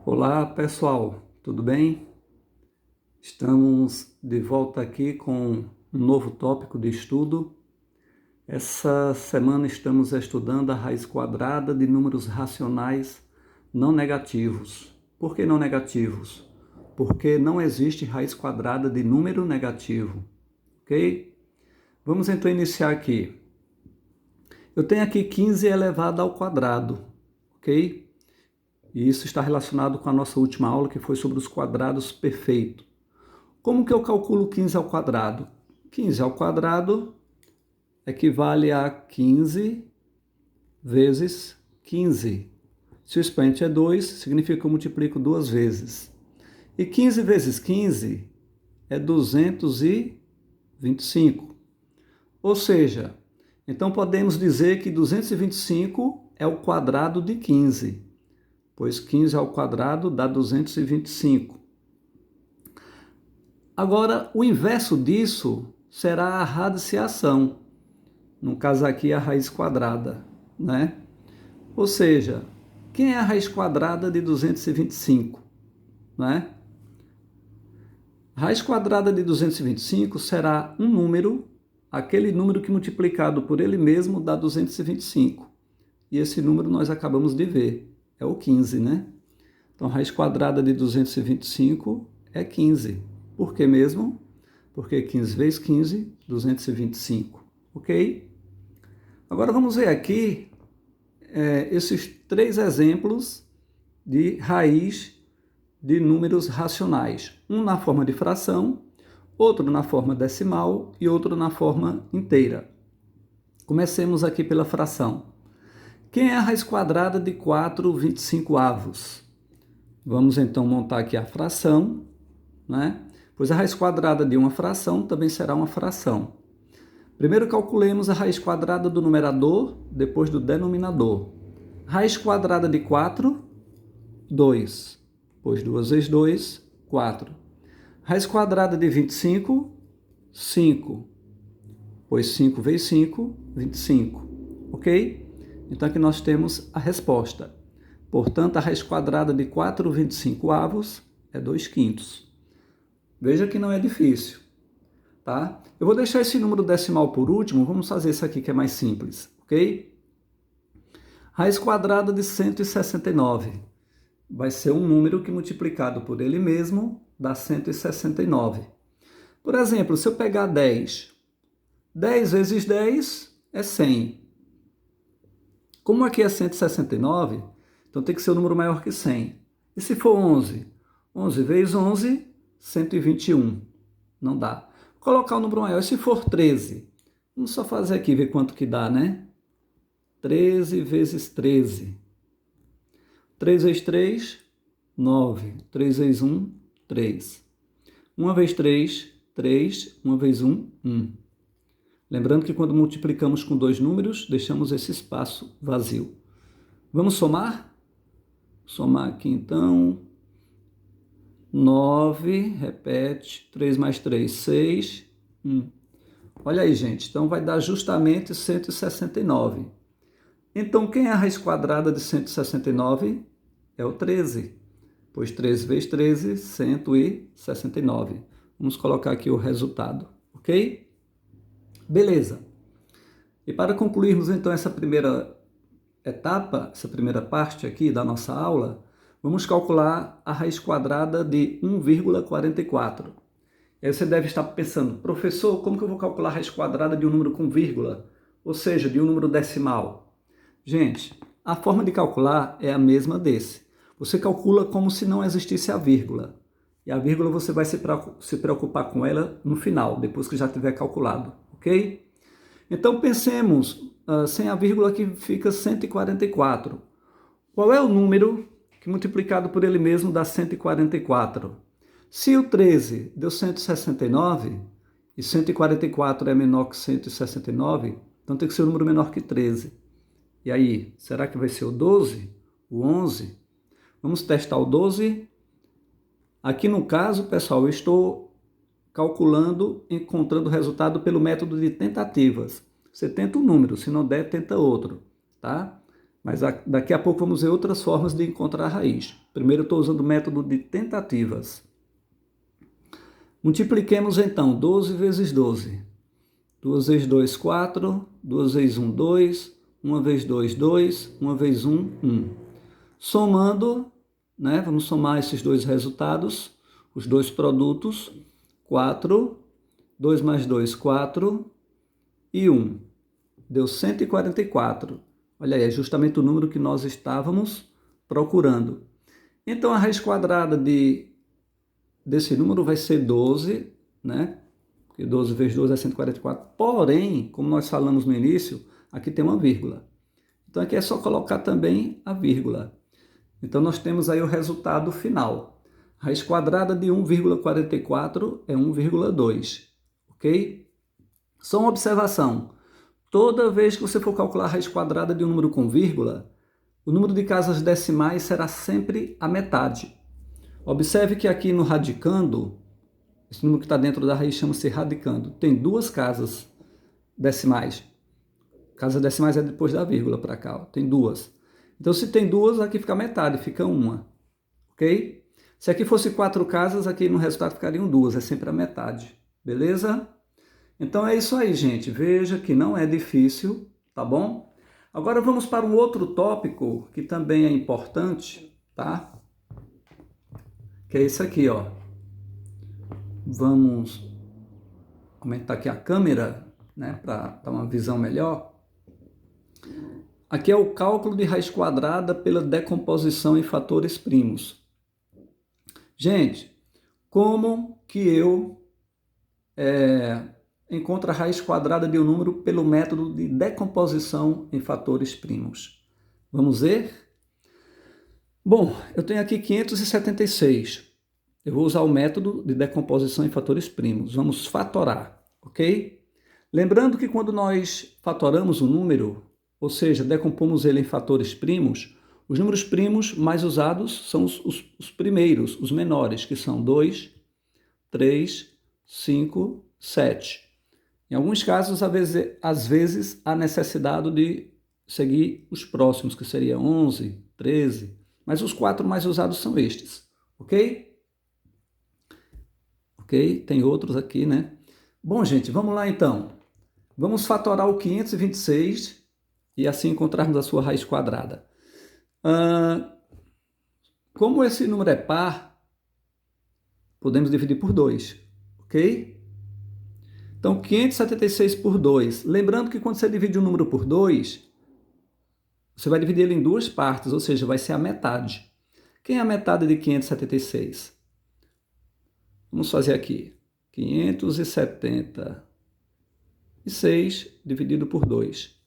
Olá pessoal, tudo bem? Estamos de volta aqui com um novo tópico de estudo. Essa semana estamos estudando a raiz quadrada de números racionais não negativos. Por que não negativos? Porque não existe raiz quadrada de número negativo, ok? Vamos então iniciar aqui. Eu tenho aqui 15 elevado ao quadrado, ok? E isso está relacionado com a nossa última aula, que foi sobre os quadrados perfeitos. Como que eu calculo 15 ao quadrado? 15 ao quadrado equivale a 15 vezes 15. Se o expoente é 2, significa que eu multiplico duas vezes. E 15 vezes 15 é 225. Ou seja, então podemos dizer que 225 é o quadrado de 15, pois 15 ao quadrado dá 225. Agora, o inverso disso será a radiciação, no caso aqui a raiz quadrada, né? Ou seja, quem é a raiz quadrada de 225, né? A raiz quadrada de 225 será um número, aquele número que multiplicado por ele mesmo dá 225. E esse número nós acabamos de ver, é o 15, né? Então, a raiz quadrada de 225 é 15. Por que mesmo? Porque 15 vezes 15, 225, ok? Agora vamos ver aqui esses três exemplos de raiz de números racionais. Um na forma de fração, outro na forma decimal e outro na forma inteira. Comecemos aqui pela fração. Quem é a raiz quadrada de 4/25? Vamos então montar aqui a fração, né? Pois a raiz quadrada de uma fração também será uma fração. Primeiro calculemos a raiz quadrada do numerador, depois do denominador. Raiz quadrada de 4, 2. Pois 2 vezes 2, 4. Raiz quadrada de 25, 5. Pois 5 vezes 5, 25. Ok? Então aqui nós temos a resposta. Portanto, a raiz quadrada de 4/25 é 2/5. Veja que não é difícil, tá? Eu vou deixar esse número decimal por último, vamos fazer isso aqui que é mais simples, ok? Raiz quadrada de 169 vai ser um número que multiplicado por ele mesmo dá 169. Por exemplo, se eu pegar 10, 10 vezes 10 é 100. Como aqui é 169, então tem que ser um número maior que 100. E se for 11? 11 vezes 11, 121. Não dá. Vou colocar um número maior. E se for 13? Vamos só fazer aqui, ver quanto que dá, né? 13 vezes 13. 3 vezes 3, 9. 3 vezes 1, 3. 1 vezes 3, 3. 1 vezes 1, 1. Lembrando que quando multiplicamos com dois números, deixamos esse espaço vazio. Vamos somar? Somar aqui então. 9, repete, 3 mais 3, 6, 1. Olha aí, gente, então vai dar justamente 169. Então, quem é a raiz quadrada de 169? É o 13, pois 13 vezes 13, 169. Vamos colocar aqui o resultado, ok? Beleza. E para concluirmos, então, essa primeira etapa, essa primeira parte aqui da nossa aula, vamos calcular a raiz quadrada de 1,44. Aí você deve estar pensando, professor, como que eu vou calcular a raiz quadrada de um número com vírgula? Ou seja, de um número decimal? Gente, a forma de calcular é a mesma desse. Você calcula como se não existisse a vírgula. E a vírgula você vai se preocupar com ela no final, depois que já tiver calculado, ok? Então pensemos, sem a vírgula que fica 144. Qual é o número que multiplicado por ele mesmo dá 144? Se o 13 deu 169 e 144 é menor que 169, então tem que ser um número menor que 13. E aí, será que vai ser o 12? O 11? Vamos testar o 12? Aqui no caso, pessoal, eu estou calculando, encontrando o resultado pelo método de tentativas. Você tenta um número, se não der, tenta outro, tá? Mas daqui a pouco vamos ver outras formas de encontrar a raiz. Primeiro eu estou usando o método de tentativas. Multipliquemos então 12 vezes 12. 2 vezes 2, 4. 2 vezes 1, 2. 1 vezes 2, 2. 1 vezes 1, 1. Somando, né? Vamos somar esses dois resultados, os dois produtos. 4. 2 mais 2, 4. E 1. Deu 144. Olha aí, é justamente o número que nós estávamos procurando. Então, a raiz quadrada desse número vai ser 12, né? Porque 12 vezes 12 é 144. Porém, como nós falamos no início, aqui tem uma vírgula. Então, aqui é só colocar também a vírgula. Então, nós temos aí o resultado final. A raiz quadrada de 1,44 é 1,2, ok? Só uma observação. Toda vez que você for calcular a raiz quadrada de um número com vírgula, o número de casas decimais será sempre a metade. Observe que aqui no radicando, esse número que está dentro da raiz chama-se radicando, tem duas casas decimais. Casas decimais é depois da vírgula para cá, ó. Tem duas. Então, se tem duas, aqui fica metade, fica uma. Ok? Se aqui fosse 4 casas, aqui no resultado ficariam duas, é sempre a metade. Beleza? Então é isso aí, gente. Veja que não é difícil, tá bom? Agora vamos para um outro tópico que também é importante, tá? Que é esse aqui, ó. Vamos aumentar aqui a câmera, né, para dar uma visão melhor. Aqui é o cálculo de raiz quadrada pela decomposição em fatores primos. Gente, como que eu encontra a raiz quadrada de um número pelo método de decomposição em fatores primos? Vamos ver? Bom, eu tenho aqui 576. Eu vou usar o método de decomposição em fatores primos. Vamos fatorar, ok? Lembrando que quando nós fatoramos um número, ou seja, decompomos ele em fatores primos, os números primos mais usados são os primeiros, os menores, que são 2, 3, 5, 7. Em alguns casos, às vezes, há necessidade de seguir os próximos, que seria 11, 13, mas os 4 mais usados são estes, ok? Ok? Tem outros aqui, né? Bom, gente, vamos lá então. Vamos fatorar o 526 e assim encontrarmos a sua raiz quadrada. Como esse número é par, podemos dividir por 2, ok? Então, 576 por 2. Lembrando que quando você divide um número por 2, você vai dividir ele em duas partes, ou seja, vai ser a metade. Quem é a metade de 576? Vamos fazer aqui. 576 dividido por 2.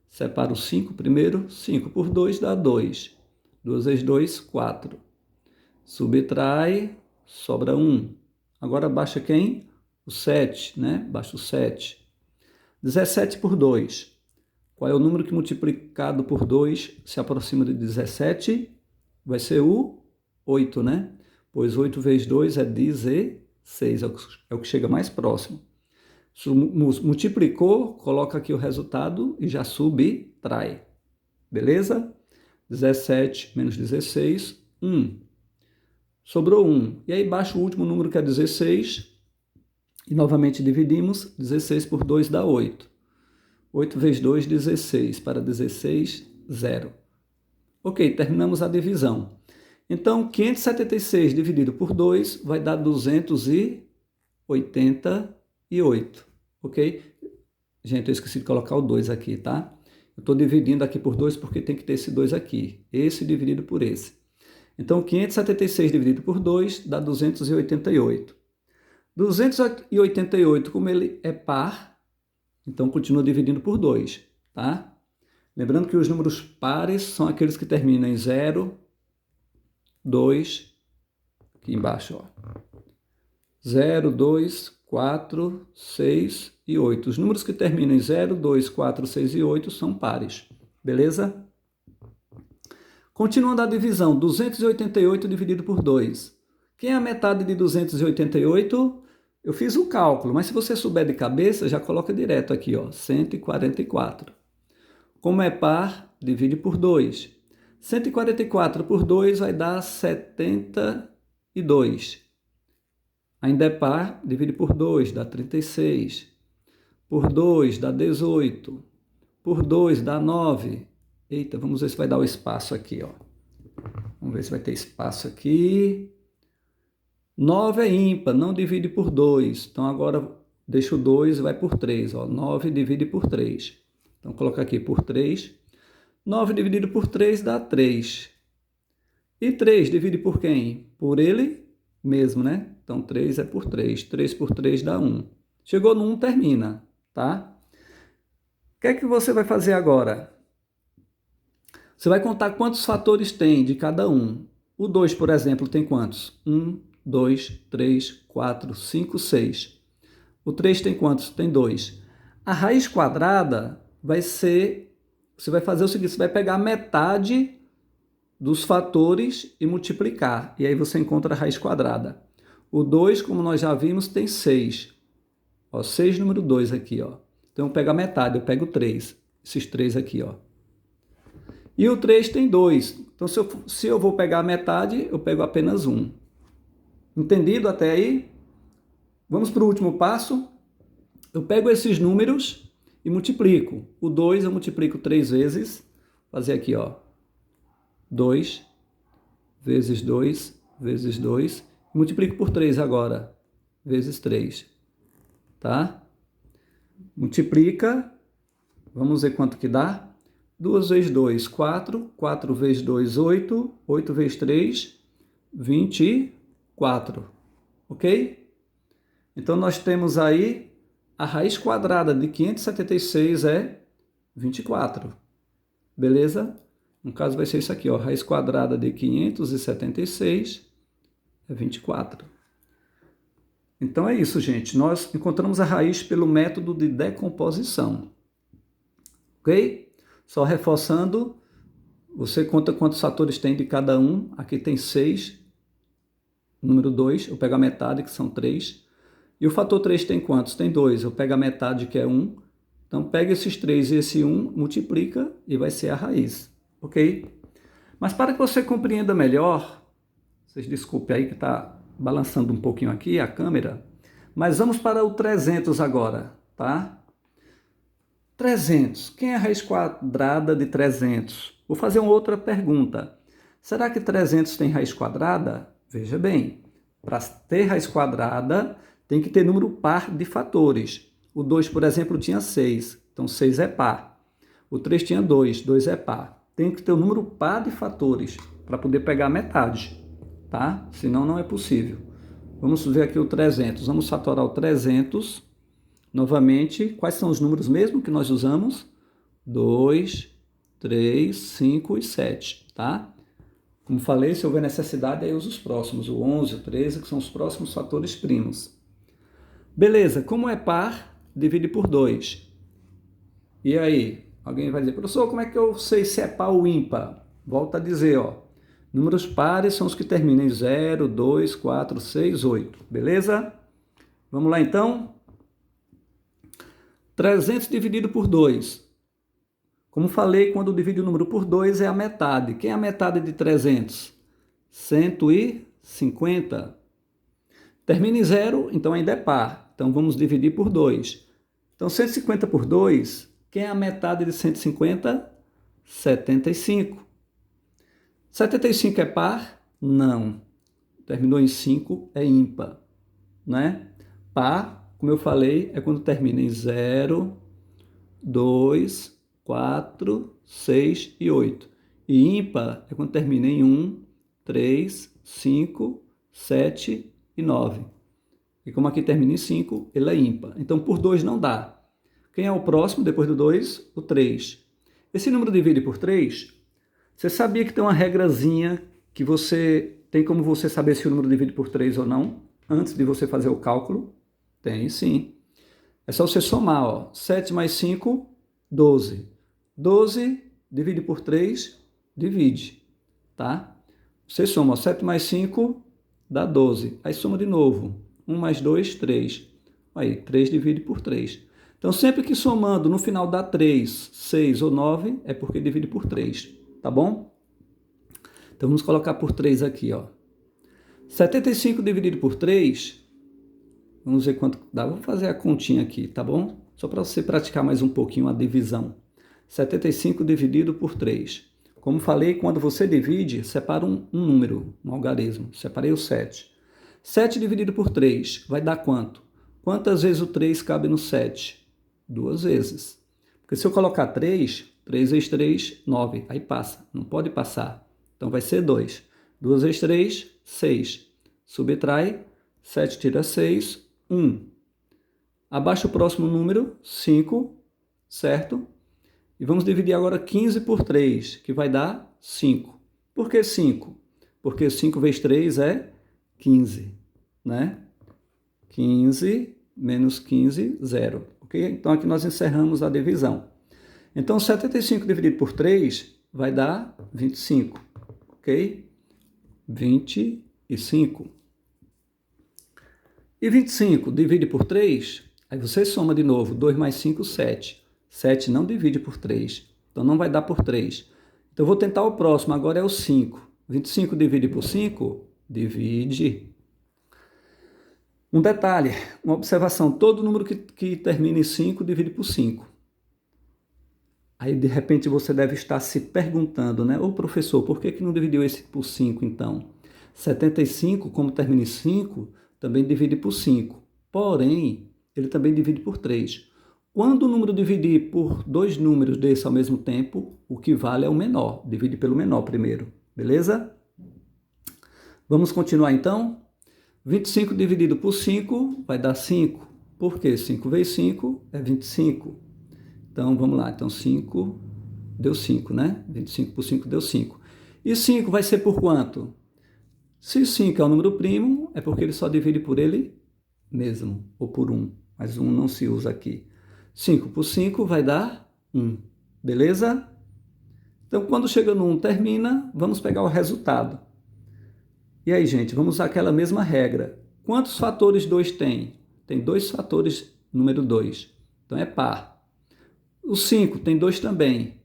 Separa o 5 primeiro. 5 por 2 dá 2. 2 vezes 2, 4. Subtrai, sobra 1. Agora baixa quem? O 7, né? Baixa o 7. 17 por 2. Qual é o número que multiplicado por 2 se aproxima de 17? Vai ser o 8, né? Pois 8 vezes 2 é 16, é o que chega mais próximo. Multiplicou, coloca aqui o resultado e já subtrai. Beleza? 17 menos 16, 1. Sobrou 1. E aí baixa o último número que é 16 e novamente dividimos. 16 por 2 dá 8. 8 vezes 2, 16. Para 16, 0. Ok, terminamos a divisão. Então, 576 dividido por 2 vai dar 288, ok? Gente, eu esqueci de colocar o 2 aqui, tá? Eu estou dividindo aqui por 2 porque tem que ter esse 2 aqui. Esse dividido por esse. Então, 576 dividido por 2 dá 288. 288, como ele é par, então continua dividindo por 2, tá? Lembrando que os números pares são aqueles que terminam em 0, 2, aqui embaixo, ó. 0, 2, 4, 6 e 8. Os números que terminam em 0, 2, 4, 6 e 8 são pares, beleza? Continuando a divisão, 288 dividido por 2. Quem é a metade de 288? Eu fiz o cálculo, mas se você souber de cabeça, já coloca direto aqui, ó, 144. Como é par, divide por 2. 144 por 2 vai dar 72. Ainda é par, divide por 2, dá 36. Por 2 dá 18. Por 2 dá 9. Eita, vamos ver se vai dar o espaço aqui, ó. Vamos ver se vai ter espaço aqui. 9 é ímpar, não divide por 2. Então agora deixa o 2 e vai por 3. Ó. 9 divide por 3. Então coloca aqui por 3. 9 dividido por 3 dá 3. E 3 divide por quem? Por ele mesmo, né? Então 3 é por 3. 3 por 3 dá 1. Chegou no 1, termina, tá? O que é que você vai fazer agora? Você vai contar quantos fatores tem de cada um. O 2, por exemplo, tem quantos? 1, 2, 3, 4, 5, 6. O 3 tem quantos? Tem 2. A raiz quadrada vai ser... Você vai fazer o seguinte, você vai pegar metade dos fatores e multiplicar. E aí você encontra a raiz quadrada. O 2, como nós já vimos, tem 6. Ó, 6 número 2 aqui, ó. Então eu pego a metade, eu pego 3. Esses 3 aqui, ó. E o 3 tem 2. Então se eu vou pegar a metade, eu pego apenas 1. Entendido até aí? Vamos para o último passo. Eu pego esses números e multiplico. O 2 eu multiplico 3 vezes. Vou fazer aqui, ó. 2 vezes 2 vezes 2. Multiplico por 3 agora. Vezes 3. Tá? Multiplica. Vamos ver quanto que dá. 2 vezes 2, 4. 4 vezes 2, 8. 8 vezes 3, 24. Ok? Então nós temos aí a raiz quadrada de 576 é 24. Beleza? No caso vai ser isso aqui, ó. Raiz quadrada de 576 é 24. Então é isso, gente. Nós encontramos a raiz pelo método de decomposição. Ok? Só reforçando, você conta quantos fatores tem de cada um. Aqui tem 6. Número 2, eu pego a metade, que são 3. E o fator 3 tem quantos? Tem 2. Eu pego a metade, que é 1. Então, pega esses 3 e esse 1, multiplica e vai ser a raiz. Ok? Mas para que você compreenda melhor, vocês desculpem aí que está balançando um pouquinho aqui a câmera, mas vamos para o 300 agora, tá? 300. Quem é a raiz quadrada de 300? Vou fazer uma outra pergunta. Será que 300 tem raiz quadrada? Veja bem, para ter raiz quadrada, tem que ter número par de fatores. O 2, por exemplo, tinha 6, então 6 é par. O 3 tinha 2, 2 é par. Tem que ter um número par de fatores para poder pegar a metade, tá? Senão não é possível. Vamos ver aqui o 300. Vamos fatorar o 300. Novamente, quais são os números mesmo que nós usamos? 2, 3, 5 e 7, tá? Como falei, se houver necessidade, aí eu uso os próximos, o 11, o 13, que são os próximos fatores primos. Beleza, como é par, divide por 2. E aí, alguém vai dizer, professor, como é que eu sei se é par ou ímpar? Volta a dizer, ó, números pares são os que terminam em 0, 2, 4, 6, 8. Beleza? Vamos lá então? 300 dividido por 2. Como falei, quando divide o número por 2 é a metade. Quem é a metade de 300? 150. Termina em 0, então ainda é par. Então vamos dividir por 2. Então 150 por 2, quem é a metade de 150? 75. 75 é par? Não. Terminou em 5, é ímpar, né? Par, como eu falei, é quando termina em 0, 2, 4, 6 e 8. E ímpar é quando termina em 1, 3, 5, 7 e 9. E como aqui termina em 5, ele é ímpar. Então, por 2 não dá. Quem é o próximo depois do 2? O 3. Esse número divide por 3. Você sabia que tem uma regrazinha que você tem como você saber se o número divide por 3 ou não? Antes de você fazer o cálculo? Tem sim. É só você somar, ó. 7 mais 5, 12. 12 divide por 3, divide, tá? Você soma, ó, 7 mais 5 dá 12. Aí soma de novo. 1 mais 2, 3. Aí, 3 divide por 3. Então, sempre que somando no final dá 3, 6 ou 9, é porque divide por 3, tá bom? Então, vamos colocar por 3 aqui, ó. 75 dividido por 3, vamos ver quanto dá. Vou fazer a continha aqui, tá bom? Só para você praticar mais um pouquinho a divisão. 75 dividido por 3. Como falei, quando você divide, separa um número, um algarismo. Separei o 7. 7 dividido por 3 vai dar quanto? Quantas vezes o 3 cabe no 7? 2 vezes. Porque se eu colocar 3, 3 vezes 3, 9. Aí passa. Não pode passar. Então vai ser 2. 2 vezes 3, 6. Subtrai, 7 tira 6, 1. Abaixa o próximo número, 5, certo? E vamos dividir agora 15 por 3, que vai dar 5. Por que 5? Porque 5 vezes 3 é 15, né? 15 menos 15, 0. Ok? Então aqui nós encerramos a divisão. Então 75 dividido por 3 vai dar 25. Ok? 25. E 25 divide por 3, aí você soma de novo. 2 mais 5, 7. 7 não divide por 3, então não vai dar por 3. Então eu vou tentar o próximo, agora é o 5. 25 divide por 5? Divide. Um detalhe, uma observação, todo número que termina em 5 divide por 5. Aí, de repente, você deve estar se perguntando, né? Ô, professor, por que não dividiu esse por 5, então? 75, como termina em 5, também divide por 5. Porém, ele também divide por 3. Quando o número dividir por dois números desse ao mesmo tempo, o que vale é o menor. Divide pelo menor primeiro, beleza? Vamos continuar, então? 25 dividido por 5 vai dar 5. Por quê? 5 vezes 5 é 25. Então, vamos lá. Então, 5 deu 5, né? 25 por 5 deu 5. E 5 vai ser por quanto? Se 5 é um número primo, é porque ele só divide por ele mesmo, ou por 1. Mas 1 não se usa aqui. 5 por 5 vai dar 1. Beleza? Então, quando chega no 1 termina, vamos pegar o resultado. E aí, gente, vamos usar aquela mesma regra. Quantos fatores 2 tem? Tem 2 fatores número 2. Então, é par. O 5 tem 2 também.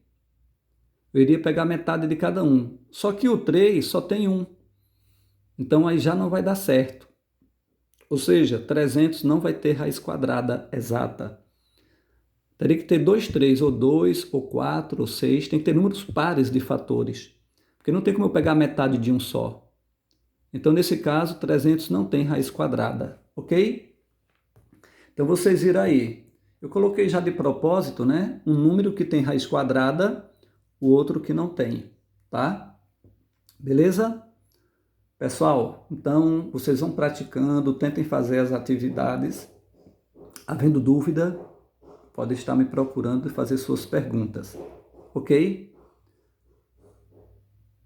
Eu iria pegar metade de cada um. Só que o 3 só tem 1. Então, aí já não vai dar certo. Ou seja, 300 não vai ter raiz quadrada exata. Teria que ter 2, 3, ou 2, ou 4, ou 6. Tem que ter números pares de fatores. Porque não tem como eu pegar metade de um só. Então, nesse caso, 300 não tem raiz quadrada, ok? Então, vocês viram aí. Eu coloquei já de propósito, né? Um número que tem raiz quadrada, o outro que não tem, tá? Beleza? Pessoal, então, vocês vão praticando, tentem fazer as atividades. Havendo dúvida, pode estar me procurando e fazer suas perguntas, ok?